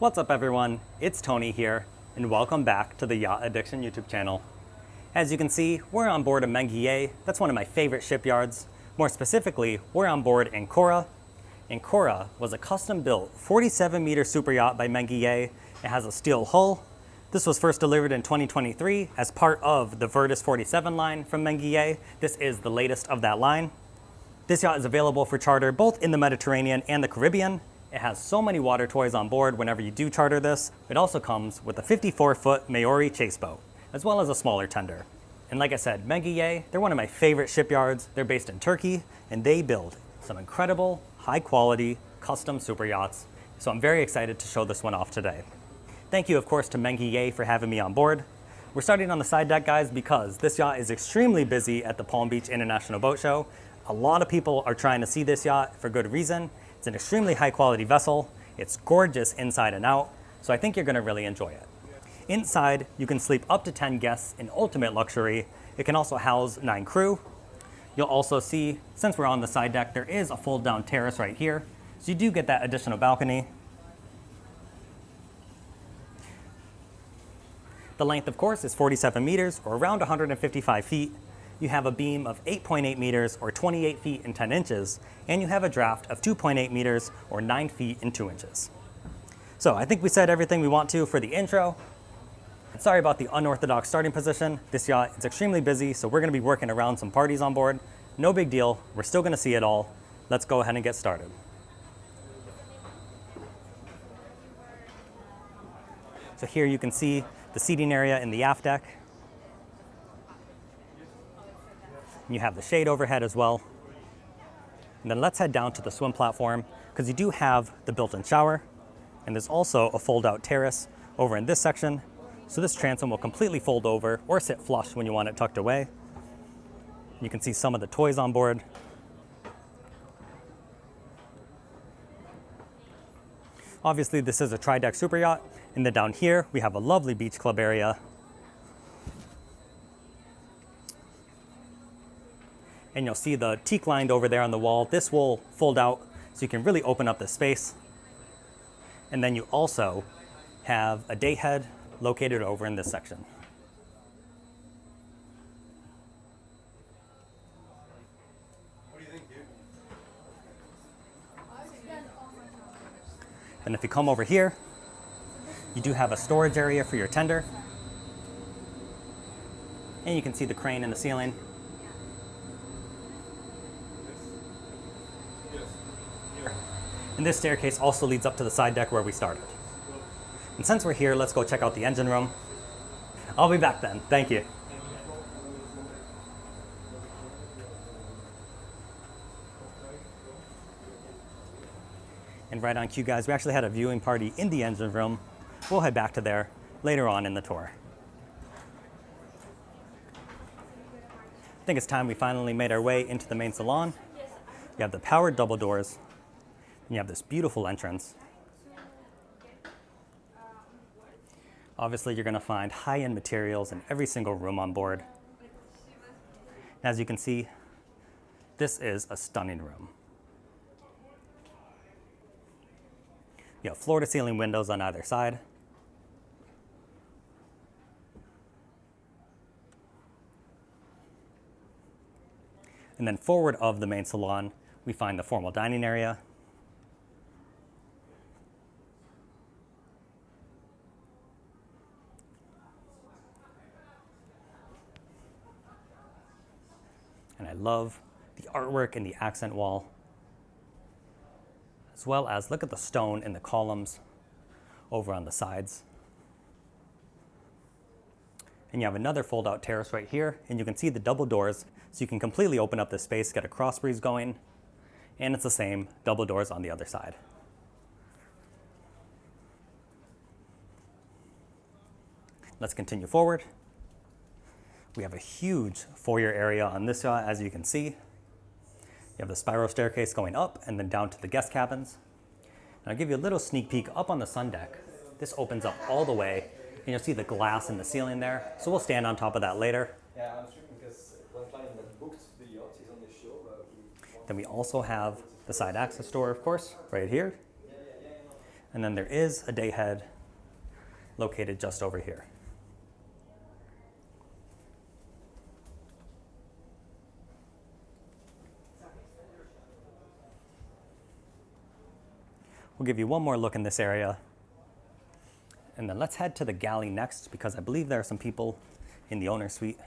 What's up everyone, it's Tony here, and welcome back to the Yacht Addiction YouTube channel. As you can see, we're on board a Mengi Yay. That's one of my favorite shipyards. More specifically, we're on board Ancora. Ancora was a custom-built 47-meter super yacht by Mengi Yay. It has a steel hull. This was first delivered in 2023 as part of the Virtus 47 line from Mengi Yay. This is the latest of that line. This yacht is available for charter both in the Mediterranean and the Caribbean. It has so many water toys on board whenever you do charter this. It also comes with a 54-foot Maori chase boat, as well as a smaller tender. And like I said, Mengi Yay, they're one of my favorite shipyards. They're based in Turkey, and they build some incredible, high-quality, custom super yachts. So I'm very excited to show this one off today. Thank you, of course, to Mengi Yay for having me on board. We're starting on the side deck, guys, because this yacht is extremely busy at the Palm Beach International Boat Show. A lot of people are trying to see this yacht for good reason. It's an extremely high quality vessel. It's gorgeous inside and out, so I think you're gonna really enjoy it. Inside, you can sleep up to 10 guests in ultimate luxury. It can also house 9 crew. You'll also see, since we're on the side deck, there is a fold down terrace right here. So you do get that additional balcony. The length, of course, is 47 meters or around 155 feet. You have a beam of 8.8 meters or 28 feet and 10 inches, and you have a draft of 2.8 meters or 9 feet and 2 inches. So I think we said everything we want to for the intro. Sorry about the unorthodox starting position. This yacht is extremely busy, so we're gonna be working around some parties on board. No big deal, we're still gonna see it all. Let's go ahead and get started. So here you can see the seating area in the aft deck. You have the shade overhead as well. And then let's head down to the swim platform because you do have the built-in shower, and there's also a fold-out terrace over in this section. So this transom will completely fold over or sit flush when you want it tucked away. You can see some of the toys on board. Obviously, this is a tri-deck super yacht, and then down here we have a lovely beach club area. And you'll see the teak lined over there on the wall. This will fold out so you can really open up the space. And then you also have a day head located over in this section. What do you think, dude? And if you come over here, you do have a storage area for your tender. And you can see the crane in the ceiling. And this staircase also leads up to the side deck where we started. And since we're here, let's go check out the engine room. I'll be back then. Thank you. And right on cue, guys, we actually had a viewing party in the engine room. We'll head back to there later on in the tour. I think it's time we finally made our way into the main salon. You have the powered double doors. You have this beautiful entrance. Obviously, you're gonna find high-end materials in every single room on board. As you can see, this is a stunning room. You have floor-to-ceiling windows on either side. And then forward of the main salon, we find the formal dining area. And I love the artwork in the accent wall, as well as look at the stone in the columns over on the sides. And you have another fold-out terrace right here, and you can see the double doors, so you can completely open up this space, get a cross breeze going, and it's the same double doors on the other side. Let's continue forward. We have a huge foyer area on this yacht, as you can see. You have the spiral staircase going up and then down to the guest cabins. And I'll give you a little sneak peek up on the sun deck. This opens up all the way, and you'll see the glass in the ceiling there. So we'll stand on top of that later. Yeah, I'm sure because one client that booked the yacht is on the show. Then we also have the side access door, of course, right here. And then there is a day head located just over here. We'll give you one more look in this area. And then let's head to the galley next, because I believe there are some people in the owner's suite.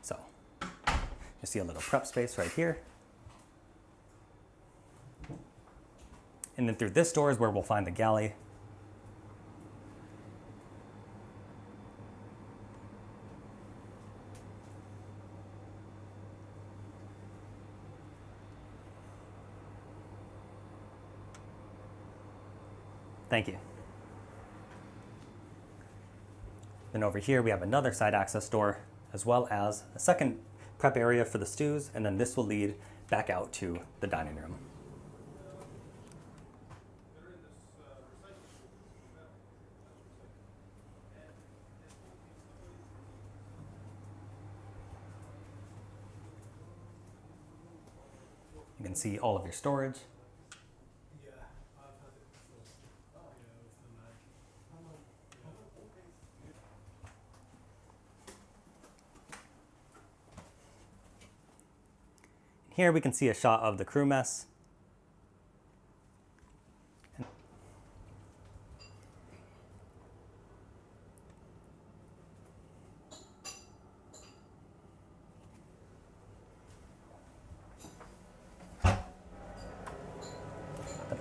So, you see a little prep space right here. And then through this door is where we'll find the galley. Thank you. Then over here we have another side access door, as well as a second prep area for the stews, and then this will lead back out to the dining room. You can see all of your storage. Here we can see a shot of the crew mess. And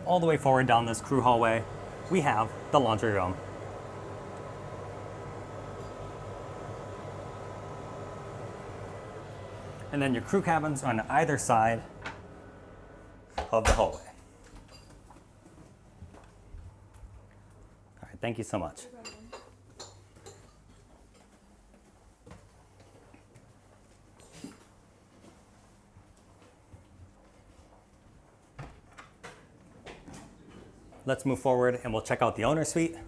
all the way forward down this crew hallway, we have the laundry room. And then your crew cabins are on either side of the hallway. All right, thank you so much. Let's move forward and we'll check out the owner's suite. You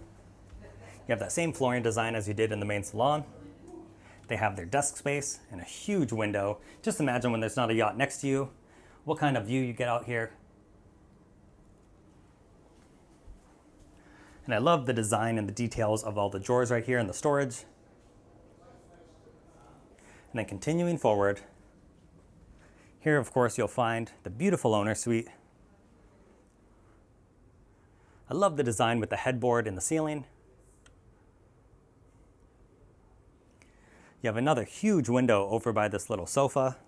have that same flooring design as you did in the main salon. They have their desk space and a huge window. Just imagine when there's not a yacht next to you, what kind of view you get out here. And I love the design and the details of all the drawers right here in the storage. And then continuing forward, here of course you'll find the beautiful owner suite. I love the design with the headboard in the ceiling. You have another huge window over by this little sofa.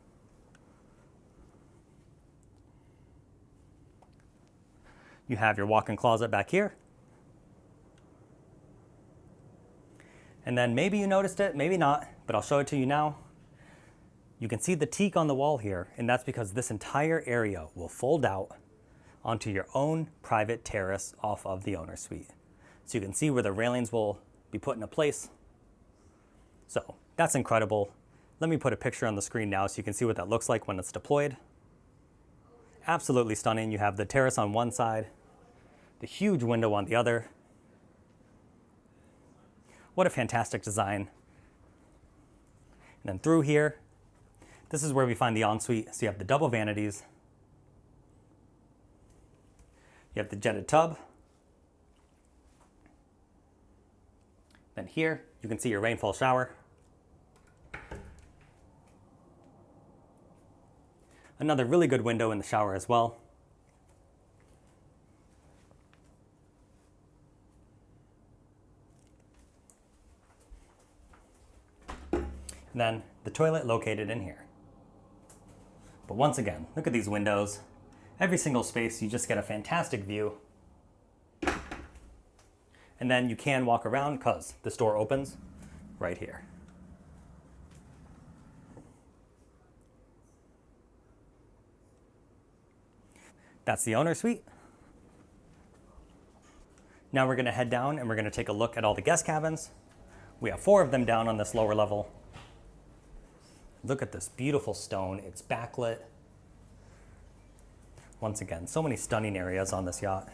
You have your walk-in closet back here. And then maybe you noticed it, maybe not, but I'll show it to you now. You can see the teak on the wall here, and that's because this entire area will fold out onto your own private terrace off of the owner's suite. So you can see where the railings will be put into place. So that's incredible. Let me put a picture on the screen now so you can see what that looks like when it's deployed. Absolutely stunning. You have the terrace on one side, the huge window on the other. What a fantastic design. And then through here, this is where we find the ensuite. So you have the double vanities. You have the jetted tub. Then here, you can see your rainfall shower. Another really good window in the shower as well. And then the toilet located in here. But once again, look at these windows. Every single space, you just get a fantastic view. And then you can walk around because this door opens right here. That's the owner's suite. Now we're going to head down and we're going to take a look at all the guest cabins. We have 4 of them down on this lower level. Look at this beautiful stone. It's backlit. Once again, so many stunning areas on this yacht.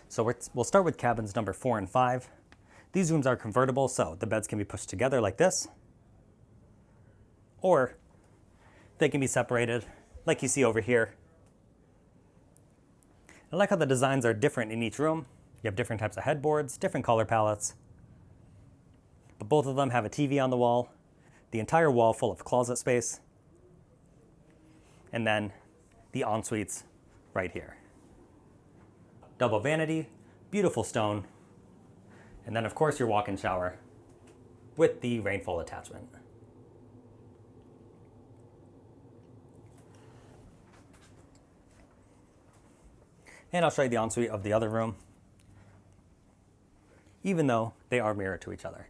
So we'll start with cabins number 4 and 5. These rooms are convertible, so the beds can be pushed together like this, or they can be separated like you see over here. I like how the designs are different in each room. You have different types of headboards, different color palettes, but both of them have a TV on the wall, the entire wall full of closet space, and then the en-suites right here. Double vanity, beautiful stone, and then of course your walk-in shower with the rainfall attachment. And I'll show you the ensuite of the other room, even though they are mirrored to each other.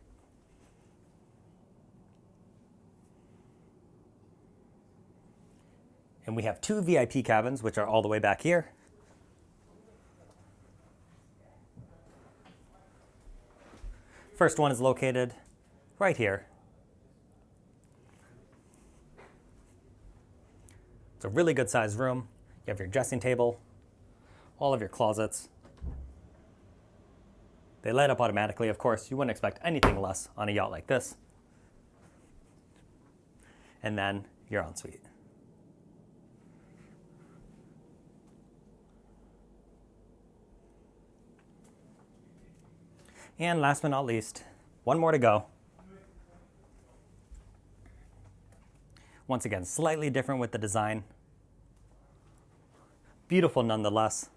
And we have two VIP cabins, which are all the way back here. First one is located right here. It's a really good sized room. You have your dressing table, all of your closets. They light up automatically, of course. You wouldn't expect anything less on a yacht like this. And then your ensuite. And last but not least, one more to go. Once again, slightly different with the design. Beautiful nonetheless.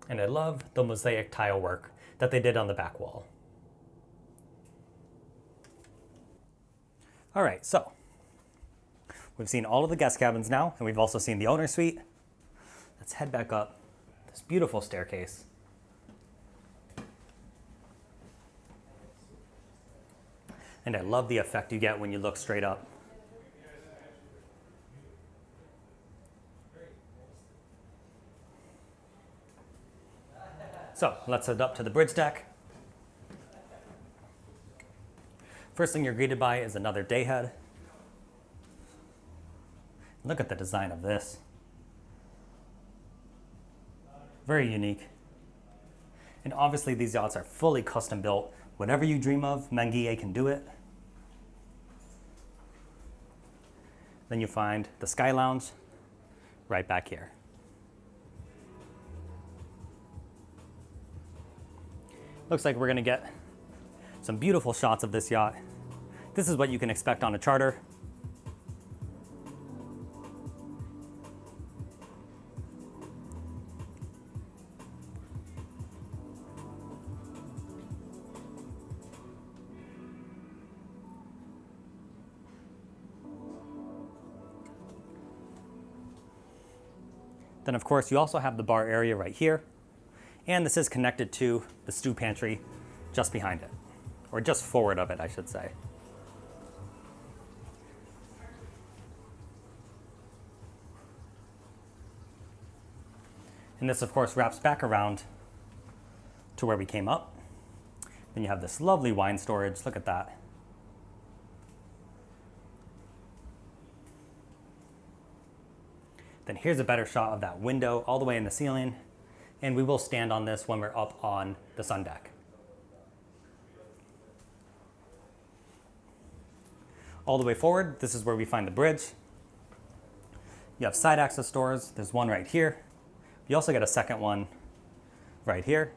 And I love the mosaic tile work that they did on the back wall. All right, so we've seen all of the guest cabins now, and we've also seen the owner suite. Let's head back up this beautiful staircase. And I love the effect you get when you look straight up. So let's head up to the bridge deck. First thing you're greeted by is another day head. Look at the design of this. Very unique. And obviously these yachts are fully custom built. Whatever you dream of, Mengi Yay can do it. Then you find the Sky Lounge right back here. Looks like we're gonna get some beautiful shots of this yacht. This is what you can expect on a charter. Then of course you also have the bar area right here, and this is connected to the stew pantry just behind it, or just forward of it, I should say. And this of course wraps back around to where we came up. Then you have this lovely wine storage, look at that. Then here's a better shot of that window all the way in the ceiling. And we will stand on this when we're up on the sun deck. All the way forward, this is where we find the bridge. You have side access doors. There's one right here. You also get a second one right here.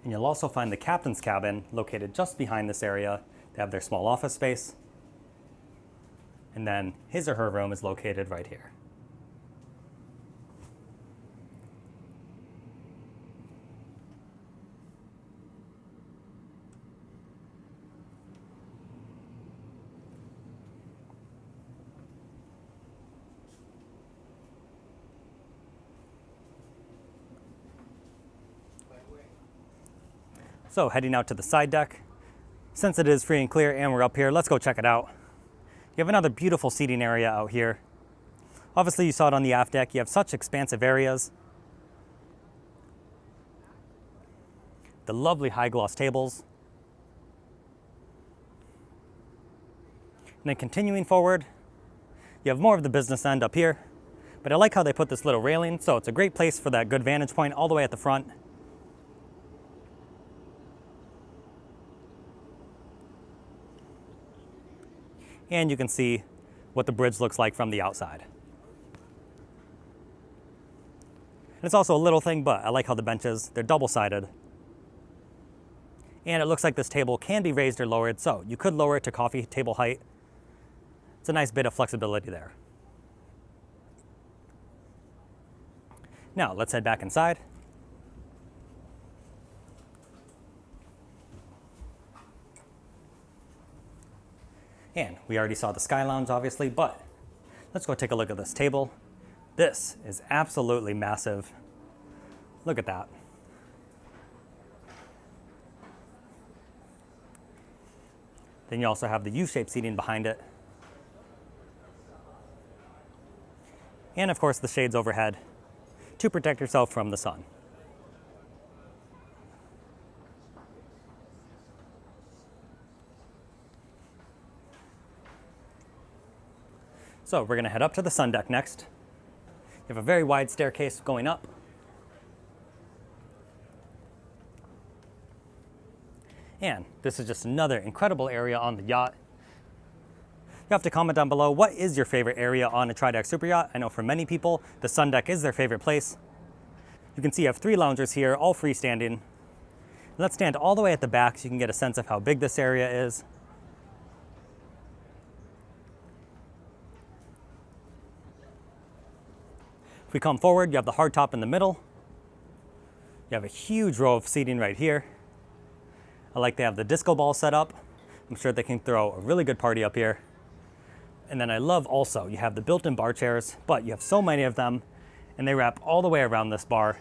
And you'll also find the captain's cabin located just behind this area. They have their small office space. And then his or her room is located right here. So heading out to the side deck. Since it is free and clear and we're up here, let's go check it out. You have another beautiful seating area out here. Obviously you saw it on the aft deck. You have such expansive areas. The lovely high gloss tables. And then continuing forward, you have more of the business end up here. But I like how they put this little railing, so it's a great place for that good vantage point all the way at the front. And you can see what the bridge looks like from the outside. And it's also a little thing, but I like how the benches, they're double-sided. And it looks like this table can be raised or lowered, so you could lower it to coffee table height. It's a nice bit of flexibility there. Now, let's head back inside. And we already saw the Sky Lounge, obviously, but let's go take a look at this table. This is absolutely massive. Look at that. Then you also have the U-shaped seating behind it. And of course the shades overhead to protect yourself from the sun. So we're gonna head up to the sun deck next. You have a very wide staircase going up. And this is just another incredible area on the yacht. You have to comment down below, what is your favorite area on a tri-deck super yacht? I know for many people, the sun deck is their favorite place. You can see you have 3 loungers here, all freestanding. Let's stand all the way at the back so you can get a sense of how big this area is. If we come forward, you have the hardtop in the middle. You have a huge row of seating right here. I like they have the disco ball set up. I'm sure they can throw a really good party up here. And then I love also, you have the built-in bar chairs, but you have so many of them, and they wrap all the way around this bar.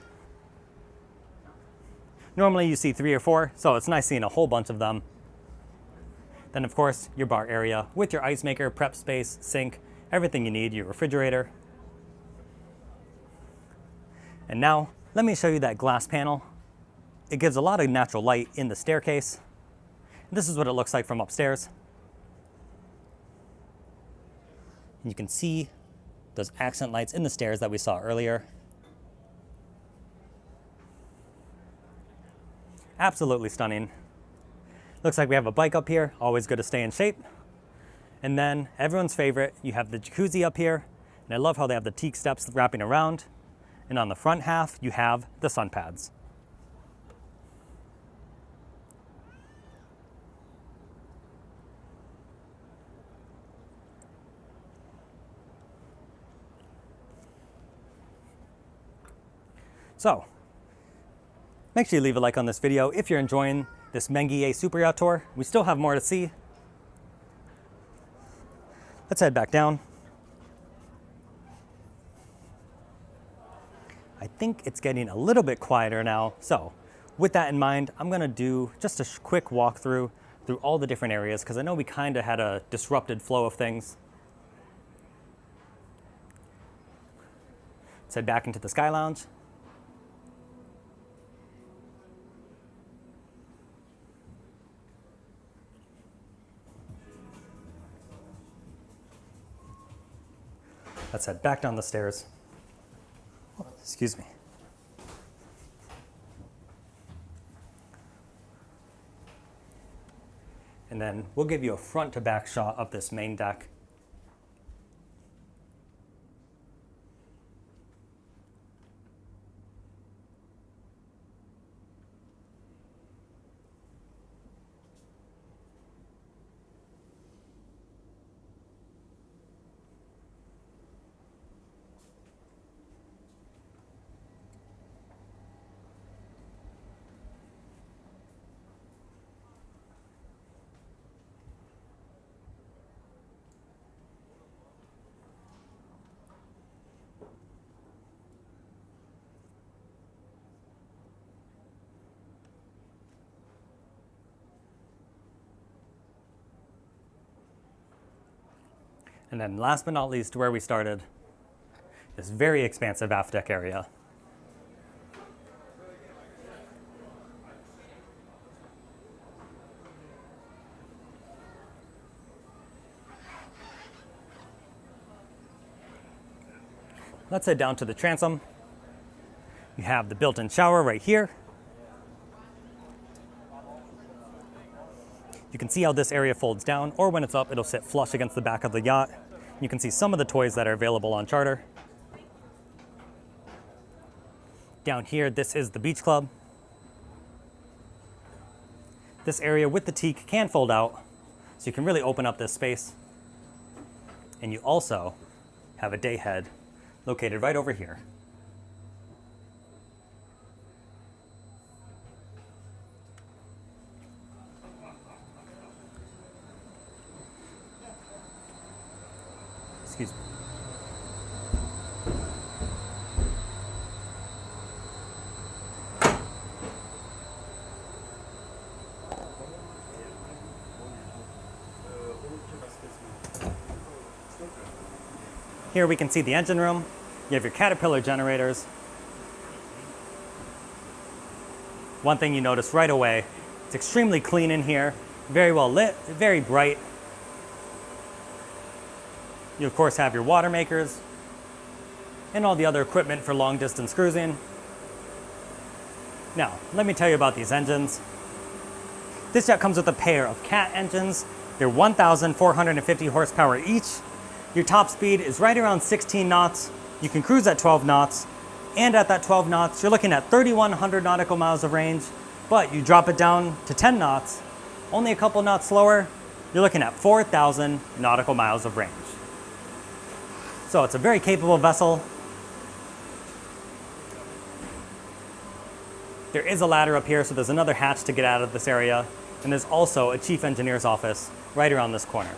Normally you see 3 or 4, so it's nice seeing a whole bunch of them. Then of course, your bar area with your ice maker, prep space, sink, everything you need, your refrigerator. And now, let me show you that glass panel. It gives a lot of natural light in the staircase. This is what it looks like from upstairs. And you can see those accent lights in the stairs that we saw earlier. Absolutely stunning. Looks like we have a bike up here, always good to stay in shape. And then everyone's favorite, you have the jacuzzi up here. And I love how they have the teak steps wrapping around. And on the front half, you have the sun pads. So, make sure you leave a like on this video if you're enjoying this Mengi Yay super yacht tour. We still have more to see. Let's head back down. I think it's getting a little bit quieter now. So with that in mind, I'm gonna do just a quick walkthrough through all the different areas because I know we kind of had a disrupted flow of things. Let's head back into the Sky Lounge. Let's head back down the stairs. Oh, excuse me. And then we'll give you a front to back shot of this main deck. And then last but not least, where we started, this very expansive aft deck area. Let's head down to the transom. You have the built-in shower right here. You can see how this area folds down, or when it's up, it'll sit flush against the back of the yacht. You can see some of the toys that are available on charter. Down here, this is the beach club. This area with the teak can fold out, so you can really open up this space. And you also have a day head located right over here. Excuse me. Here we can see the engine room. You have your Caterpillar generators. One thing you notice right away, it's extremely clean in here, very well lit, very bright. You of course have your water makers and all the other equipment for long distance cruising. Now, let me tell you about these engines. This yacht comes with a pair of Cat engines. They're 1,450 horsepower each. Your top speed is right around 16 knots. You can cruise at 12 knots. And at that 12 knots, you're looking at 3,100 nautical miles of range. But you drop it down to 10 knots, only a couple knots slower, you're looking at 4,000 nautical miles of range. So it's a very capable vessel. There is a ladder up here, so there's another hatch to get out of this area. And there's also a chief engineer's office right around this corner.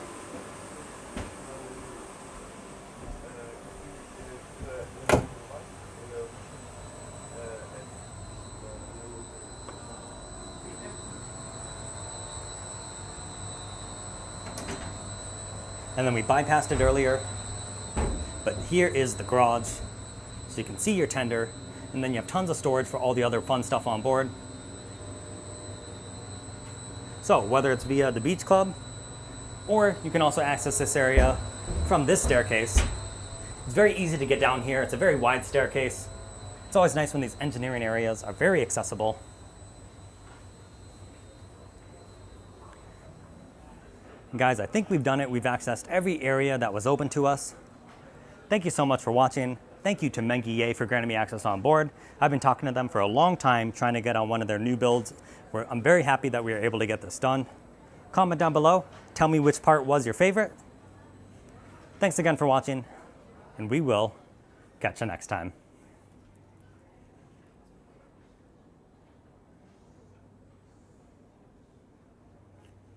And then we bypassed it earlier, but here is the garage. So you can see your tender, and then you have tons of storage for all the other fun stuff on board. So whether it's via the beach club, or you can also access this area from this staircase. It's very easy to get down here. It's a very wide staircase. It's always nice when these engineering areas are very accessible. Guys, I think we've done it. We've accessed every area that was open to us. Thank you so much for watching. Thank you to Mengi Yay for granting me access on board. I've been talking to them for a long time, trying to get on one of their new builds. I'm very happy that we were able to get this done. Comment down below. Tell me which part was your favorite. Thanks again for watching, and we will catch you next time.